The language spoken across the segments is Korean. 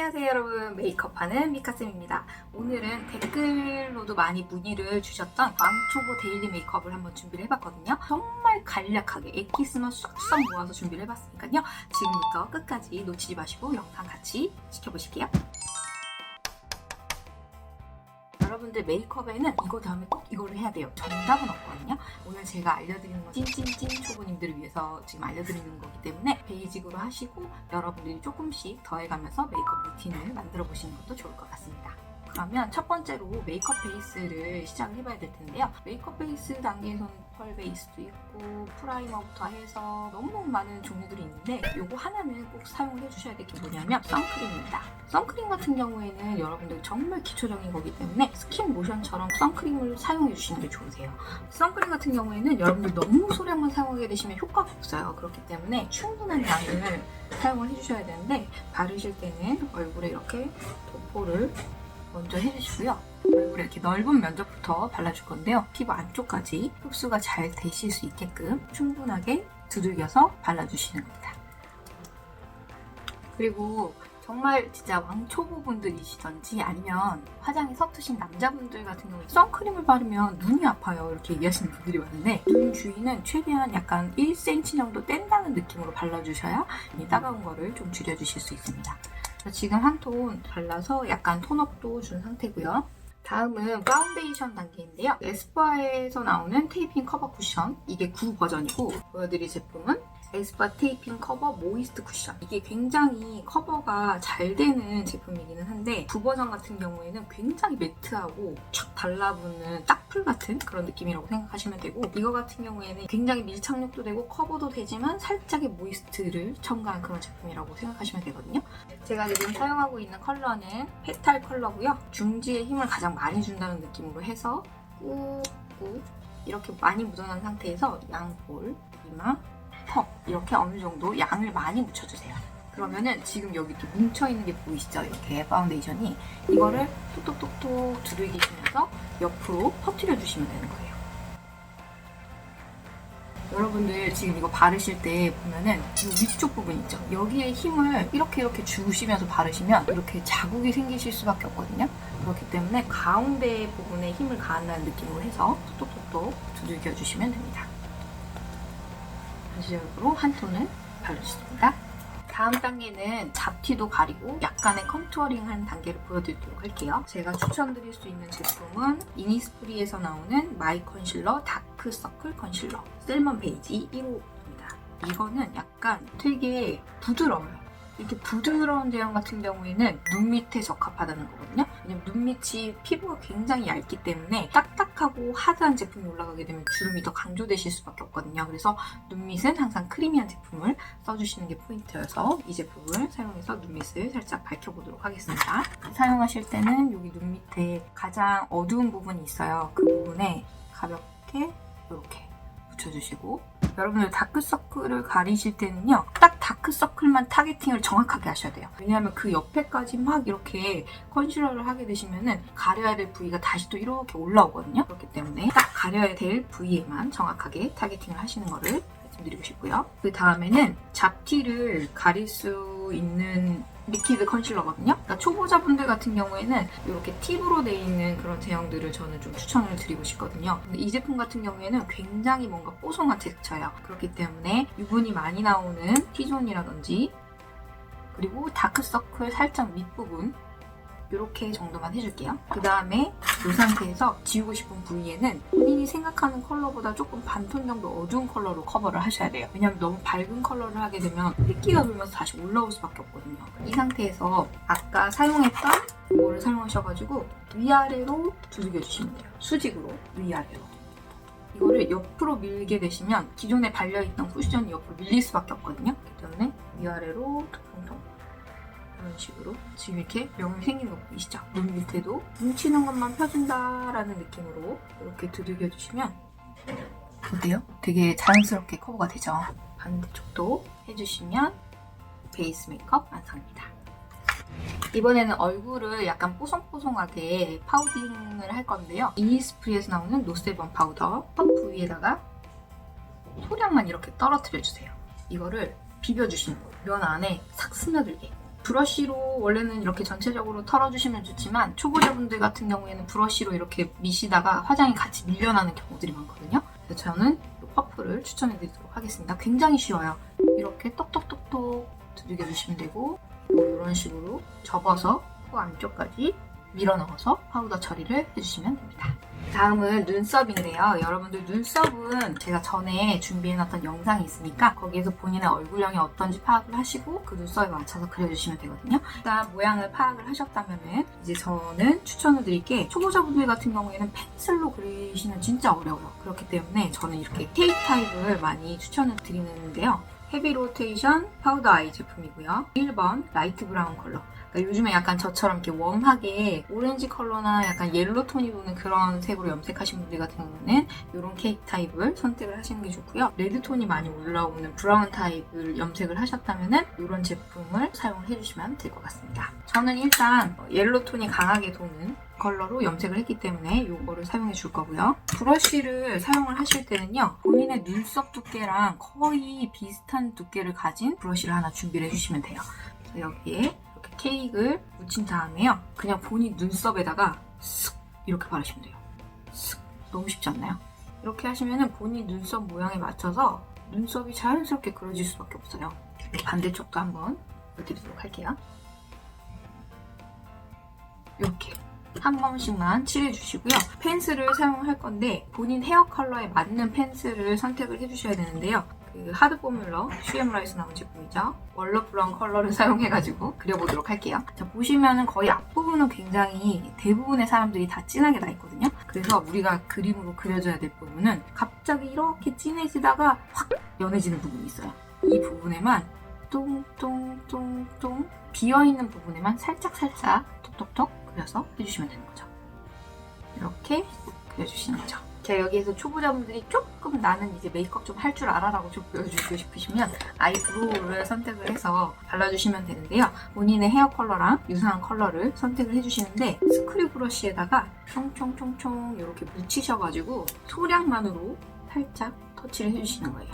안녕하세요 여러분, 메이크업하는 미카쌤입니다. 오늘은 댓글로도 많이 문의를 주셨던 왕초보 데일리 메이크업을 한번 준비를 해봤거든요. 정말 간략하게 엑기스만 쏙쏙 모아서 준비를 해봤으니까요. 지금부터 끝까지 놓치지 마시고 영상 같이 지켜보실게요. 여러분들 메이크업에는 이거 다음에 꼭 이거를 해야 돼요. 정답은 없거든요. 오늘 제가 알려드리는 건 찐찐찐 초보님들을 위해서 지금 알려드리는 거기 때문에 베이직으로 하시고 여러분들이 조금씩 더해가면서 메이크업 루틴을 만들어 보시는 것도 좋을 것 같습니다. 그러면 첫 번째로 메이크업 베이스를 시작을 해봐야 될 텐데요. 메이크업 베이스 단계에서는 펄 베이스도 있고 프라이머부터 해서 너무너무 많은 종류들이 있는데 요거 하나는 꼭 사용해 주셔야 될 게 뭐냐면 선크림입니다. 선크림 같은 경우에는 여러분들 정말 기초적인 거기 때문에 스킨 로션처럼 선크림을 사용해 주시는 게 좋으세요. 선크림 같은 경우에는 여러분들 너무 소량만 사용하게 되시면 효과가 없어요. 그렇기 때문에 충분한 양을 사용을 해주셔야 되는데 바르실 때는 얼굴에 이렇게 도포를 먼저 해주시고요. 얼굴에 이렇게 넓은 면적부터 발라줄 건데요. 피부 안쪽까지 흡수가 잘 되실 수 있게끔 충분하게 두들겨서 발라주시는 겁니다. 그리고 정말 진짜 왕초보분들이시던지 아니면 화장이 서투신 남자분들 같은 경우에 선크림을 바르면 눈이 아파요 이렇게 얘기하시는 분들이 많은데 눈 주위는 최대한 약간 1cm 정도 뗀다는 느낌으로 발라주셔야 이 따가운 거를 좀 줄여주실 수 있습니다. 지금 한 톤 발라서 약간 톤업도 준 상태고요. 다음은 파운데이션 단계인데요. 에스쁘아에서 나오는 테이핑 커버 쿠션, 이게 9 버전이고 보여드릴 제품은 에스쁘아 테이핑 커버 모이스트 쿠션. 이게 굉장히 커버가 잘 되는 제품이기는 한데 9 버전 같은 경우에는 굉장히 매트하고 촥 달라붙는 딱풀 같은 그런 느낌이라고 생각하시면 되고, 이거 같은 경우에는 굉장히 밀착력도 되고 커버도 되지만 살짝의 모이스트를 첨가한 그런 제품이라고 생각하시면 되거든요. 제가 지금 사용하고 있는 컬러는 페탈 컬러고요. 중지에 힘을 가장 많이 준다는 느낌으로 해서 꾹꾹 이렇게 많이 묻어난 상태에서 양볼, 이마, 턱 이렇게 어느 정도 양을 많이 묻혀주세요. 그러면은 지금 여기 이렇게 뭉쳐있는 게 보이시죠? 이렇게 파운데이션이 이거를 톡톡톡톡 두들기시면서 옆으로 퍼뜨려 주시면 되는 거예요. 여러분들 지금 이거 바르실 때 보면은 이 위쪽 부분 있죠? 여기에 힘을 이렇게 주시면서 바르시면 이렇게 자국이 생기실 수밖에 없거든요. 그렇기 때문에 가운데 부분에 힘을 가한다는 느낌으로 해서 톡톡톡톡 두들겨 주시면 됩니다. 전체적으로 한 톤을 바르셨습니다. 다음 단계는 잡티도 가리고 약간의 컨투어링한 단계를 보여드리도록 할게요. 제가 추천드릴 수 있는 제품은 이니스프리에서 나오는 마이 컨실러 다크서클 컨실러 셀먼 베이지 1호입니다. 이거는 약간 되게 부드러워요. 이렇게 부드러운 제형 같은 경우에는 눈 밑에 적합하다는 거거든요. 왜냐면 눈 밑이 피부가 굉장히 얇기 때문에 딱딱하고 하드한 제품이 올라가게 되면 주름이 더 강조되실 수밖에 없거든요. 그래서 눈 밑은 항상 크리미한 제품을 써주시는 게 포인트여서 이 제품을 사용해서 눈 밑을 살짝 밝혀보도록 하겠습니다. 사용하실 때는 여기 눈 밑에 가장 어두운 부분이 있어요. 그 부분에 가볍게 이렇게 묻혀주시고, 여러분들 다크서클을 가리실 때는요, 딱 다크서클만 타겟팅을 정확하게 하셔야 돼요. 왜냐하면 그 옆에까지 막 이렇게 컨실러를 하게 되시면은 가려야 될 부위가 다시 또 이렇게 올라오거든요. 그렇기 때문에 딱 가려야 될 부위에만 정확하게 타겟팅을 하시는 거를 말씀드리고 싶고요. 그 다음에는 잡티를 가릴 수 있는 리퀴드 컨실러거든요. 그러니까 초보자분들 같은 경우에는 이렇게 팁으로 되어 있는 그런 제형들을 저는 좀 추천을 드리고 싶거든요. 근데 이 제품 같은 경우에는 굉장히 뭔가 뽀송한 텍스처예요. 그렇기 때문에 유분이 많이 나오는 T존이라든지 그리고 다크서클 살짝 밑부분 이렇게 정도만 해줄게요. 그 다음에 이 상태에서 지우고 싶은 부위에는 본인이 생각하는 컬러보다 조금 반톤 정도 어두운 컬러로 커버를 하셔야 돼요. 왜냐면 너무 밝은 컬러를 하게 되면 획기가 돌면서 다시 올라올 수밖에 없거든요. 이 상태에서 아까 사용했던 이거를 사용하셔가지고 위아래로 두들겨주시면 돼요. 수직으로 위아래로. 이거를 옆으로 밀게 되시면 기존에 발려있던 쿠션이 옆으로 밀릴 수밖에 없거든요. 그렇기 때문에 위아래로 통통 이런 식으로 지금 이렇게 명이 생기는 거 보이시죠? 눈 밑에도 뭉치는 것만 펴준다라는 느낌으로 이렇게 두들겨주시면 어때요? 되게 자연스럽게 커버가 되죠? 반대쪽도 해주시면 베이스 메이크업 완성입니다. 이번에는 얼굴을 약간 뽀송뽀송하게 파우딩을 할 건데요. 이니스프리에서 나오는 노세범 파우더 퍼프 위에다가 소량만 이렇게 떨어뜨려주세요. 이거를 비벼주시는 거예요. 면 안에 싹 스며들게. 브러쉬로 원래는 이렇게 전체적으로 털어주시면 좋지만 초보자분들 같은 경우에는 브러쉬로 이렇게 미시다가 화장이 같이 밀려나는 경우들이 많거든요. 그래서 저는 이 퍼프를 추천해드리도록 하겠습니다. 굉장히 쉬워요. 이렇게 똑똑똑똑 두들겨주시면 되고 이런 식으로 접어서 코 안쪽까지 밀어 넣어서 파우더 처리를 해주시면 됩니다. 다음은 눈썹인데요. 여러분들 눈썹은 제가 전에 준비해놨던 영상이 있으니까 거기에서 본인의 얼굴형이 어떤지 파악을 하시고 그 눈썹에 맞춰서 그려주시면 되거든요. 일단 모양을 파악을 하셨다면은 이제 저는 추천을 드릴 게 초보자분들 같은 경우에는 펜슬로 그리시면 진짜 어려워요. 그렇기 때문에 저는 이렇게 케이크 타입을 많이 추천을 드리는데요. 헤비 로테이션 파우더 아이 제품이고요. 1번 라이트 브라운 컬러. 그러니까 요즘에 약간 저처럼 이렇게 웜하게 오렌지 컬러나 약간 옐로 톤이 도는 그런 색으로 염색하신 분들 같은 경우는 이런 케이크 타입을 선택을 하시는 게 좋고요. 레드 톤이 많이 올라오는 브라운 타입을 염색을 하셨다면 이런 제품을 사용을 해주시면 될 것 같습니다. 저는 일단 옐로 톤이 강하게 도는 컬러로 염색을 했기 때문에 이거를 사용해 줄 거고요. 브러쉬를 사용을 하실 때는요. 본인의 눈썹 두께랑 거의 비슷한 두께를 가진 브러쉬를 하나 준비를 해주시면 돼요. 그래서 여기에 이렇게 케이크를 묻힌 다음에요. 그냥 본인 눈썹에다가 쓱 이렇게 바르시면 돼요. 쓱. 너무 쉽지 않나요? 이렇게 하시면 본인 눈썹 모양에 맞춰서 눈썹이 자연스럽게 그려질 수밖에 없어요. 반대쪽도 한번 보여드리도록 할게요. 이렇게 한 번씩만 칠해주시고요. 펜슬을 사용할 건데 본인 헤어 컬러에 맞는 펜슬을 선택을 해주셔야 되는데요. 그 하드 포뮬러 슈엠라에서 나온 제품이죠. 월러 브라운 컬러를 사용해가지고 그려보도록 할게요. 자, 보시면은 거의 앞부분은 굉장히 대부분의 사람들이 다 진하게 나 있거든요. 그래서 우리가 그림으로 그려줘야 될 부분은 갑자기 이렇게 진해지다가 확 연해지는 부분이 있어요. 이 부분에만 똥똥똥똥 비어있는 부분에만 살짝살짝 톡톡톡 그려서 해주시면 되는 거죠. 이렇게 그려주시는 거죠. 자, 여기에서 초보자분들이 조금 나는 이제 메이크업 좀 할 줄 알아라고 좀 보여주고 싶으시면 아이브로우를 선택을 해서 발라주시면 되는데요. 본인의 헤어 컬러랑 유사한 컬러를 선택을 해주시는데 스크류 브러쉬에다가 총총총총 이렇게 묻히셔가지고 소량만으로 살짝 터치를 해주시는 거예요.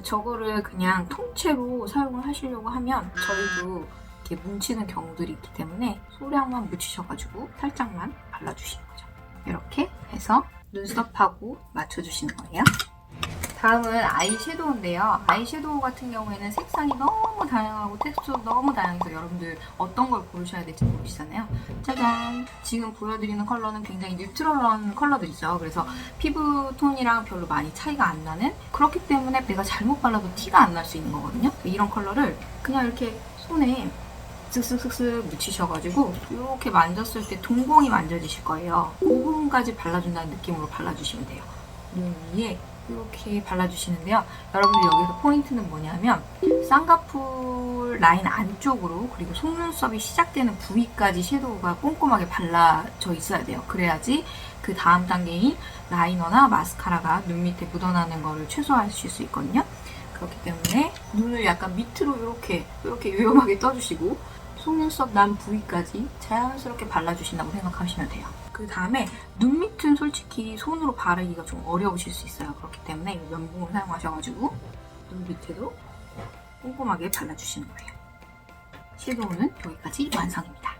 저거를 그냥 통째로 사용을 하시려고 하면 저희도 이렇게 뭉치는 경우들이 있기 때문에 소량만 묻히셔가지고 살짝만 발라주시는 거죠. 이렇게 해서 눈썹하고 맞춰주시는 거예요. 다음은 아이섀도우인데요. 아이섀도우 같은 경우에는 색상이 너무 다양하고 텍스처도 너무 다양해서 여러분들 어떤 걸 고르셔야 될지 모르시잖아요. 짜잔! 지금 보여드리는 컬러는 굉장히 뉴트럴한 컬러들이죠. 그래서 피부톤이랑 별로 많이 차이가 안 나는, 그렇기 때문에 내가 잘못 발라도 티가 안 날 수 있는 거거든요. 이런 컬러를 그냥 이렇게 손에 쓱쓱쓱쓱 묻히셔가지고 이렇게 만졌을 때 동공이 만져지실 거예요. 그 부분까지 발라준다는 느낌으로 발라주시면 돼요. 눈 위에 이렇게 발라주시는데요. 여러분들 여기서 포인트는 뭐냐면 쌍꺼풀 라인 안쪽으로 그리고 속눈썹이 시작되는 부위까지 섀도우가 꼼꼼하게 발라져 있어야 돼요. 그래야지 그 다음 단계인 라이너나 마스카라가 눈 밑에 묻어나는 거를 최소화하실 수 있거든요. 그렇기 때문에 눈을 약간 밑으로 이렇게 요염하게 떠주시고 속눈썹 난 부위까지 자연스럽게 발라주신다고 생각하시면 돼요. 그 다음에 눈 밑은 솔직히 손으로 바르기가 좀 어려우실 수 있어요. 그렇기 때문에 이 면봉을 사용하셔가지고 눈 밑에도 꼼꼼하게 발라주시는 거예요. 섀도우는 여기까지 완성입니다.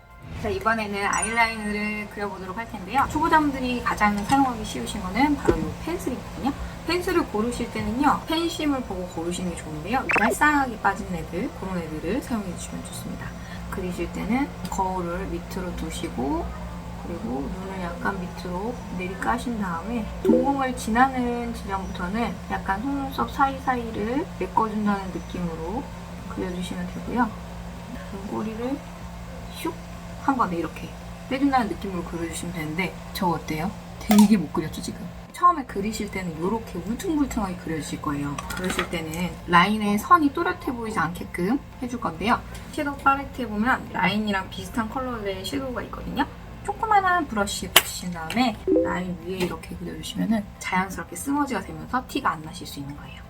자, 이번에는 아이라인을 그려보도록 할 텐데요. 초보자분들이 가장 사용하기 쉬우신 거는 바로 이 펜슬이거든요. 펜슬을 고르실 때는요, 펜심을 보고 고르시는 게 좋은데요. 얄쌍하게 빠진 애들, 그런 애들을 사용해 주시면 좋습니다. 그리실 때는 거울을 밑으로 두시고 그리고 눈을 약간 밑으로 내리 까신 다음에 동공을 지나는 지점부터는 약간 속눈썹 사이사이를 메꿔준다는 느낌으로 그려주시면 되고요. 눈꼬리를 슉 한 번에 이렇게 빼준다는 느낌으로 그려주시면 되는데 저 어때요? 되게 못 그렸죠 지금? 처음에 그리실 때는 이렇게 울퉁불퉁하게 그려주실 거예요. 그러실 때는 라인에 선이 또렷해 보이지 않게끔 해줄 건데요. 섀도우 팔레트에 보면 라인이랑 비슷한 컬러의 섀도우가 있거든요. 조그만한 브러쉬 붙이신 다음에 라인 위에 이렇게 그려주시면 자연스럽게 스머지가 되면서 티가 안 나실 수 있는 거예요.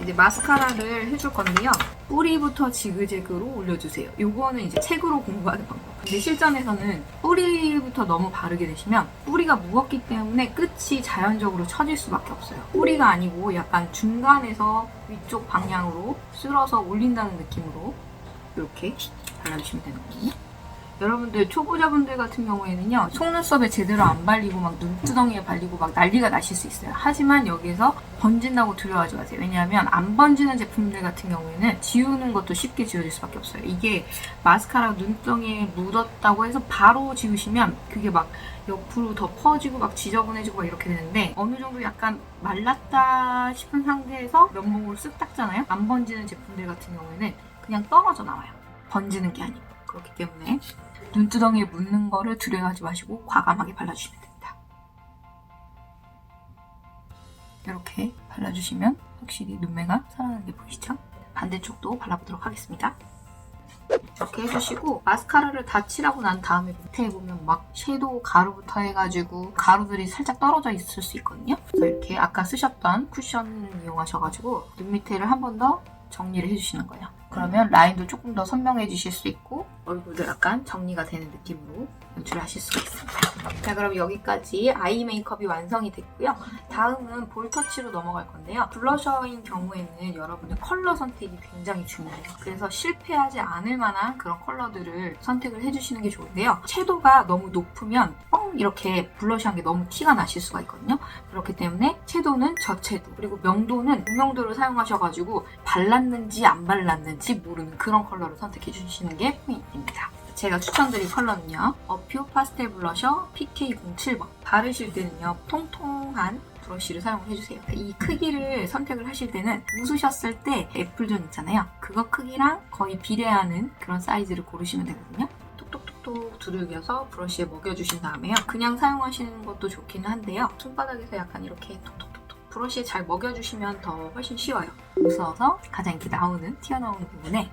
이제 마스카라를 해줄 건데요. 뿌리부터 지그재그로 올려주세요. 요거는 이제 책으로 공부하는 방법. 근데 실전에서는 뿌리부터 너무 바르게 되시면 뿌리가 무겁기 때문에 끝이 자연적으로 처질 수밖에 없어요. 뿌리가 아니고 약간 중간에서 위쪽 방향으로 쓸어서 올린다는 느낌으로 이렇게 발라주시면 되는 거거든요. 여러분들 초보자분들 같은 경우에는요, 속눈썹에 제대로 안 발리고 막 눈두덩이에 발리고 막 난리가 나실 수 있어요. 하지만 여기서 번진다고 두려워하지 마세요. 왜냐하면 안 번지는 제품들 같은 경우에는 지우는 것도 쉽게 지워질 수밖에 없어요. 이게 마스카라 눈두덩이에 묻었다고 해서 바로 지우시면 그게 막 옆으로 더 퍼지고 막 지저분해지고 막 이렇게 되는데, 어느 정도 약간 말랐다 싶은 상태에서 면봉으로 쓱 닦잖아요. 안 번지는 제품들 같은 경우에는 그냥 떨어져 나와요. 번지는 게 아니고. 그렇기 때문에 눈두덩이에 묻는 거를 두려워하지 마시고 과감하게 발라주시면 됩니다. 이렇게 발라주시면 확실히 눈매가 살아나는 게 보이시죠? 반대쪽도 발라보도록 하겠습니다. 이렇게 해주시고, 마스카라를 다 칠하고 난 다음에 밑에 보면 막 섀도우 가루부터 해가지고 가루들이 살짝 떨어져 있을 수 있거든요. 그래서 이렇게 아까 쓰셨던 쿠션을 이용하셔가지고 눈 밑에를 한 번 더 정리를 해주시는 거예요. 그러면 라인도 조금 더 선명해지실 수 있고 얼굴도 약간 정리가 되는 느낌으로 연출하실 수가 있습니다. 자, 그럼 여기까지 아이 메이크업이 완성이 됐고요. 다음은 볼터치로 넘어갈 건데요. 블러셔인 경우에는 여러분의 컬러 선택이 굉장히 중요해요. 그래서 실패하지 않을 만한 그런 컬러들을 선택을 해주시는 게 좋은데요. 섀도우가 너무 높으면 뻥 이렇게 블러셔한 게 너무 티가 나실 수가 있거든요. 그렇기 때문에 섀도우는 저섀도우, 그리고 명도는 무명도를 사용하셔가지고 발랐는지 안 발랐는지 모르는 그런 컬러를 선택해 주시는 게 포인트입니다. 제가 추천드릴 컬러는요, 어퓨 파스텔 블러셔 PK07번. 바르실 때는요, 통통한 브러쉬를 사용해주세요. 이 크기를 선택을 하실 때는 웃으셨을 때 애플존 있잖아요. 그거 크기랑 거의 비례하는 그런 사이즈를 고르시면 되거든요. 톡톡톡톡 두들겨서 브러쉬에 먹여주신 다음에요. 그냥 사용하시는 것도 좋기는 한데요. 손바닥에서 약간 이렇게 톡톡톡톡 브러쉬에 잘 먹여주시면 더 훨씬 쉬워요. 웃어서 가장 이렇게 튀어나오는 부분에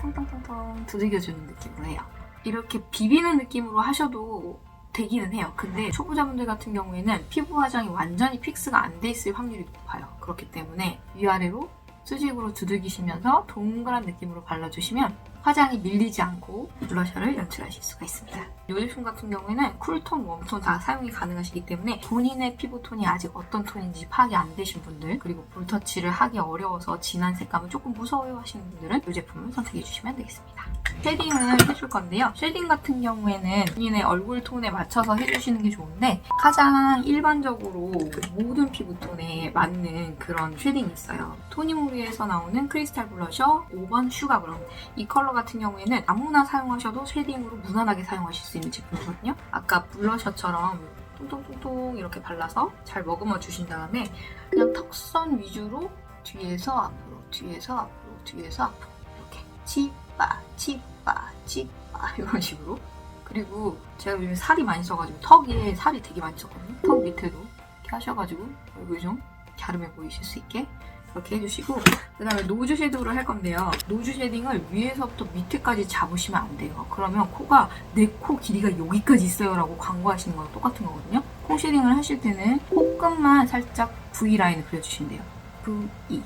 텅텅텅텅 두들겨주는 느낌으로 해요. 이렇게 비비는 느낌으로 하셔도 되기는 해요. 근데 초보자분들 같은 경우에는 피부 화장이 완전히 픽스가 안 돼 있을 확률이 높아요. 그렇기 때문에 위아래로 수직으로 두들기시면서 동그란 느낌으로 발라주시면 화장이 밀리지 않고 블러셔를 연출하실 수가 있습니다. 이 제품 같은 경우에는 쿨톤, 웜톤 다 사용이 가능하시기 때문에 본인의 피부톤이 아직 어떤 톤인지 파악이 안 되신 분들, 그리고 볼터치를 하기 어려워서 진한 색감을 조금 무서워하시는 분들은 이 제품을 선택해 주시면 되겠습니다. 쉐딩을 해줄 건데요. 쉐딩 같은 경우에는 본인의 얼굴 톤에 맞춰서 해주시는 게 좋은데, 가장 일반적으로 모든 피부톤에 맞는 그런 쉐딩이 있어요. 토니모리에서 나오는 크리스탈 블러셔 5번 슈가 브라운. 이 컬러 같은 경우에는 아무나 사용하셔도 쉐딩으로 무난하게 사용하실 수 있는 제품이거든요. 아까 블러셔처럼 똥똥똥똥 이렇게 발라서 잘 머금어 주신 다음에 그냥 턱선 위주로 뒤에서 앞으로, 뒤에서 앞으로, 뒤에서 앞으로 이렇게 치빠, 치빠, 치빠 이런 식으로. 그리고 제가 요즘 살이 많이 써가지고 턱에 살이 되게 많이 썼거든요. 턱 밑에도 이렇게 하셔가지고 얼굴이 좀 갸름해 보이실 수 있게 이렇게 해주시고, 그 다음에 노즈 섀도우를 할 건데요. 노즈 쉐딩을 위에서부터 밑에까지 잡으시면 안 돼요. 그러면 코가 내 코 길이가 여기까지 있어요 라고 광고하시는 거랑 똑같은 거거든요. 코 쉐딩을 하실 때는 코끝만 살짝 V라인을 그려주시면 돼요. V.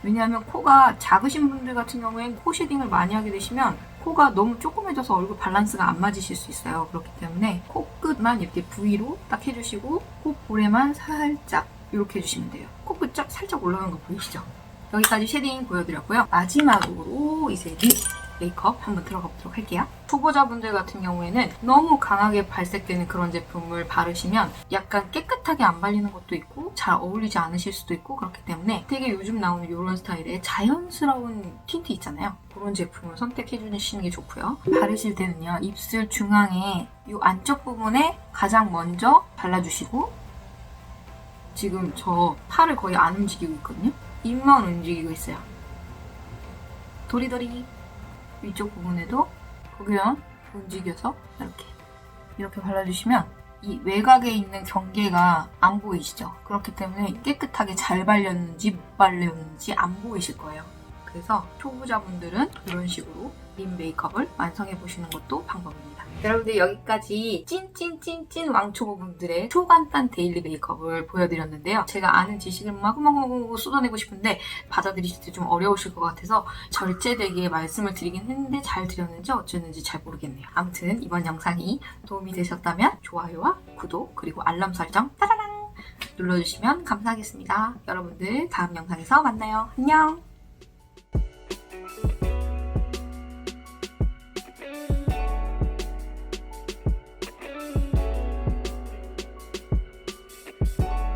왜냐하면 코가 작으신 분들 같은 경우엔 코 쉐딩을 많이 하게 되시면 코가 너무 조그매져서 얼굴 밸런스가 안 맞으실 수 있어요. 그렇기 때문에 코끝만 이렇게 V로 딱 해주시고 콧볼에만 살짝 이렇게 해주시면 돼요. 코끝 살짝 올라간 거 보이시죠? 여기까지 쉐딩 보여드렸고요. 마지막으로 이제 립 메이크업 한번 들어가 보도록 할게요. 초보자분들 같은 경우에는 너무 강하게 발색되는 그런 제품을 바르시면 약간 깨끗하게 안 발리는 것도 있고 잘 어울리지 않으실 수도 있고, 그렇기 때문에 되게 요즘 나오는 이런 스타일의 자연스러운 틴트 있잖아요. 그런 제품을 선택해 주시는 게 좋고요. 바르실 때는요, 입술 중앙에 이 안쪽 부분에 가장 먼저 발라주시고, 지금 저 팔을 거의 안 움직이고 있거든요. 입만 움직이고 있어요. 도리도리. 위쪽 부분에도 보면 움직여서 이렇게 발라주시면 이 외곽에 있는 경계가 안 보이시죠? 그렇기 때문에 깨끗하게 잘 발렸는지 못 발렸는지 안 보이실 거예요. 그래서 초보자분들은 이런 식으로 립 메이크업을 완성해 보시는 것도 방법입니다. 여러분들 여기까지 찐찐찐찐 왕초보분들의 초간단 데일리 메이크업을 보여드렸는데요. 제가 아는 지식을 막 쏟아내고 싶은데 받아들이실 때 좀 어려우실 것 같아서 절제되게 말씀을 드리긴 했는데 잘 드렸는지 어쨌는지 잘 모르겠네요. 아무튼 이번 영상이 도움이 되셨다면 좋아요와 구독 그리고 알람 설정 따라랑 눌러주시면 감사하겠습니다. 여러분들 다음 영상에서 만나요. 안녕!